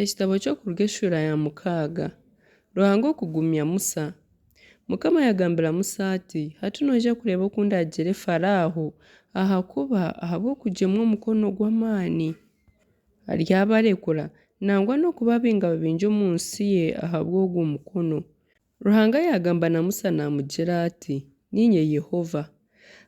Ekitabo ky'okuruga eshuura ya mukaaga Ruhanga okugumya Musa. Mukama yagambira Musa ati hati noija kureeba oku ndagire Faraaho ahakuba ahabw'okugyemu omukono gw'amaani aryabarekura nangwa n'okuba abingabo bingi omu nsi ye ahabw'ogwo mukono. Ruhanga yagamba na Musa namugira ati ninye Yehova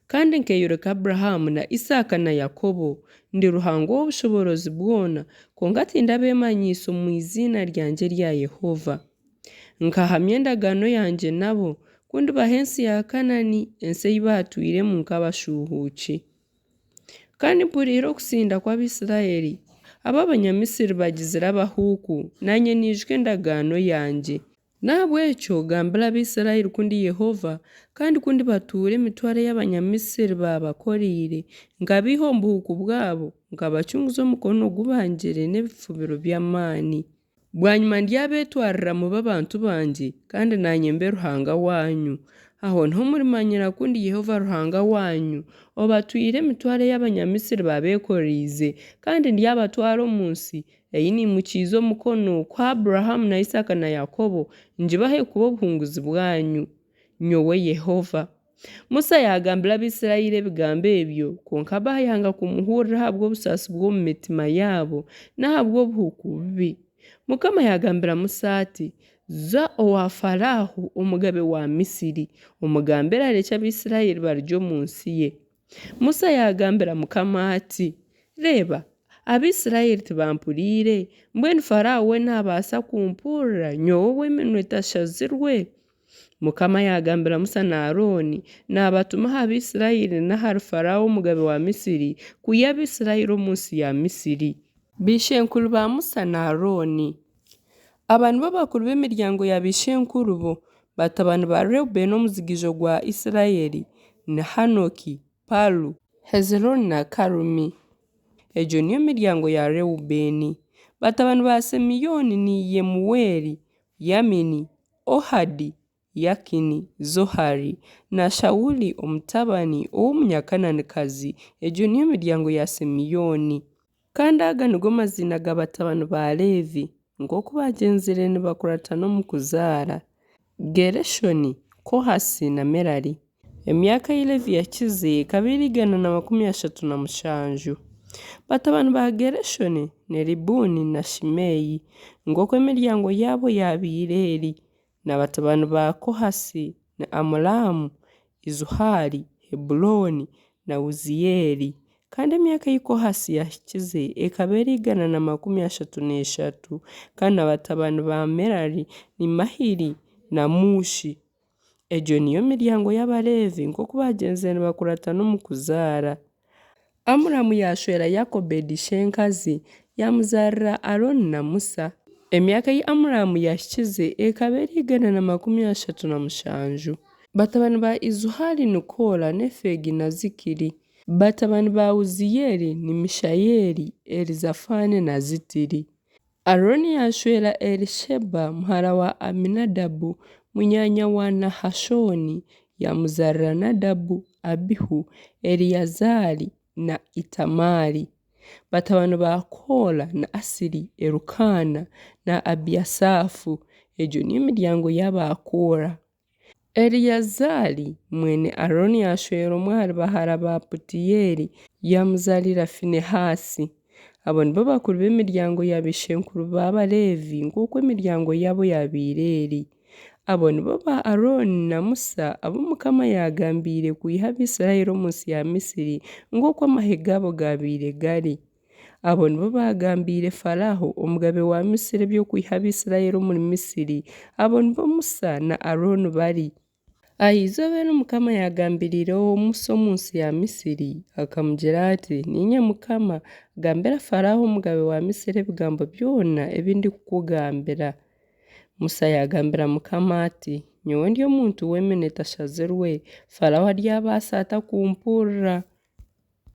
kandi nkeyoleka Aburahamu na Isaaka na Yakobo ndi Ruhanga w'obushoborozi bwona konka tindabeemanyiisa omu izina ryangye rya Yehova. Nkahamya endagaano yangye nabo kundibaha ensi ya Kanani ensi ei baatwiremu nk'abashuuhuuki. Kandi mpuriire okusinda kw'Abisirayiri abo Abanyamisiri bagizire abahuuku nanye niijuka endagaano yangye. Nahabw'ekyo gambira Abisirayiri kundi Yehova kandi kundi batuura emitwaro y'Abanyamisiri baabakoriire nkabiiha omu buhuuku bwabo nkabacunguza omukono gubangire n'ebifubiro by'amaani. Bwanyuma ndyabeetwarira mube abantu bangye kandi nanye mbe Ruhanga wanyu. Aho niho murimanyira kundi Yehova Ruhanga wanyu obatwire emitwaro y'Abanyamisiri babeekoriize kandi ndyabatwara omu nsi ei nimukiiza omukono kwa Aburahamu na Isaaka na Yakobo ngibahe kuba obuhunguzi bwanyu. Nyowe Yehova. Musa yagambira Abisirayiri ebigambo ebyo konka baayanga kumuhurira ahabw'obusaasi bw'omu mitima yaabo n'ahabw'obuhuuku bubi. Mukama yagambira Musa ati za owa Faraaho omugabe wa Misiri omugambire arekye Abisirayiri barye omu nsi ye. Musa yagambira Mukama ati reeba Abisirayiri tibampuriire mbwenu Faraaho we naabaasa kumpurira nyowe ow'eminwa etashazirwe. Mukama yagambira Musa na Aarooni naabatuma aha Abisirayiri n'ahari Faraaho omugabe wa Misiri kwiha Abisirayiri omu nsi ya Misiri. Bishenkuru ba Musa na Aarooni. Aba nibo bakuru b'emiryango ya bishenkuru bo batabani ba Reubeni omuzigizo gwa Isirayiri ni Hanoki, Palu, Hezironi na Karumi. Egyo niyo miryango ya Reubeni. Batabani ba Simiyoni ni Yemuweeri, Yamini, Ohadi, Yakini, Zohari na Shawuli omutabani ow'Omunyakananikazi. Egyo niyo miryango ya Simiyoni. Kandi aga nigo mazina g'abatabani ba Leevi nk'oku baagenzire nibakuratana omu kuzaara: Gereshoni, Kohasi na Merari. Emyaka ei Leevi yakize ekaba eri 137. Batabani ba Gereshoni ni Libuni na Shimeyi nk'oku emiryango yaabo yabaire eri. Na batabani ba Kohasi ni Amuramu, Izuhari, Heburoni na Uziyeri. Kandi emyaka ei Kohasi yakize ekaba eri 133. Kandi abatabani ba Merari ni Mahiri na Mushi. Egyo niyo miryango y'Abaleevi nk'oku baagenzire nibakuratana omu kuzaara. Amuramu yashwera Yokebedi shenkazi yamuzaarira Aarooni na Musa. Emyaka ei Amuramu yakize ekaba eri 137. Batabani ba Izuhari ni Kora, Nefegi na Zikiri. Batabani ba Uziyeri ni Mishayeli, Elizafani na Zitiri. Aarooni yashwera Elisheba muhara wa Aminadabu munyanya wa Nahashoni yamuzaarira Nadabu, Abihu, Eliyazari na Itamari. Batabani ba Kora ni Asiri, Erukana na Abiyasafu. Egyo niyo miryango y'Abakora. Eliyazari mwene Aarooni yashwera omwari bahara ba Putiyeri yamuzaarira Finehasi. Abo nibo bakuru b'emiryango ya bishenkuru b'Abaleevi nk'oku emiryango yaabo yabaire eri. Abo nibo ba Aarooni na Musa abo Mukama yagambiire kwiha Abisirayiri omu nsi ya Misiri nk'oku amahe gaabo gabaire gari. Abo nibo bagambiire Faraaho omugabe wa Misiri eby'okwiha Abisirayiri omu Misiri. Abo nibo Musa na Aarooni bari. Ah'izooba eri Mukama yagambirireho Musa omu nsi ya Misiri akamugira ati ninye Mukama gambira Faraaho omugabe wa Misiri ebigambo byona ebi ndikukugambira. Musa yagambira Mukama ati nyowe ndi omuntu w'eminwa etashazirwe Faraaho aryabaasa ata kumpurira.